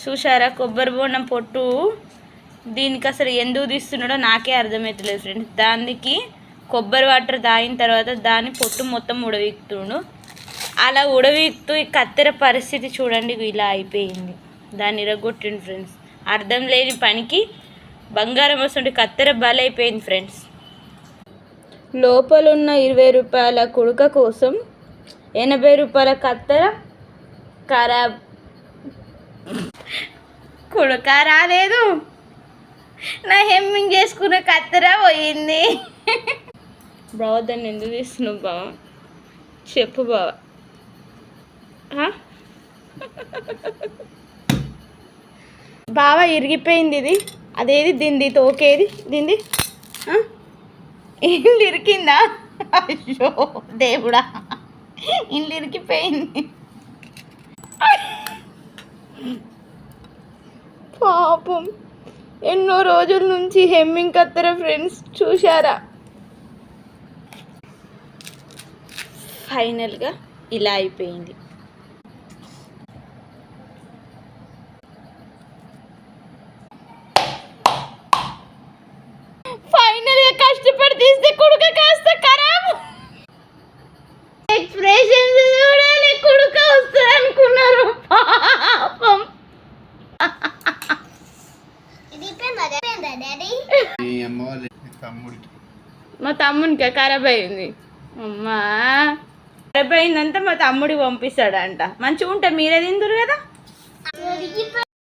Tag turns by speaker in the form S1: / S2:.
S1: చూసారా కొబ్బరి బోండం పొట్టు దీనికి అసలు ఎందుకు తీస్తున్నాడో నాకే అర్థమవుతలేదు ఫ్రెండ్స్. దానికి కొబ్బరి వాటర్ తాగిన తర్వాత దాని పొట్టు మొత్తం ఉడవీక్తుండు. అలా ఉడవీక్తూ ఈ కత్తెర పరిస్థితి చూడండి, ఇలా అయిపోయింది. దాన్ని ఇరగొట్టిండు ఫ్రెండ్స్. అర్థం లేని పనికి బంగారం వస్తుంటే కత్తెర బలైపోయింది ఫ్రెండ్స్. లోపలున్న 20 రూపాయల కుడుక కోసం 80 రూపాయల కత్తెర ఖరాబ్. కుడుక రాలేదు, నా హెమ్మింగ్ చేసుకున్న కత్తెర పోయింది. బావ దాన్ని ఎందుకు తీస్తున్నావు బావ, చెప్పు బావ. బావ ఇరిగిపోయింది ఇది. అదేది దింది తోకేది దింది, ఇల్లు ఇరికిందా? అయ్యో దేవుడా, ఇల్లు ఇరికిపోయింది. పాపం ఎన్నో రోజుల నుంచి హెమ్మింగ్ కత్తెర ఫ్రెండ్స్, చూశారా? ఫైనల్గా ఇలా అయిపోయింది. ఫైనల్గా కష్టపడి తీస్తే కుడుక కాస్త ఖరాబ్. ఎక్స్ప్రెషన్స్ చూడాలి, కుడుక వస్తుంది అనుకున్నారు పాపం. మా తమ్మునికి ఖరాబ్ అయింది. అమ్మా ఖరాబ్ అయిందంతా మా తమ్ముడికి పంపిస్తాడంట. మంచిగా ఉంటే మీరే తిందురు కదా.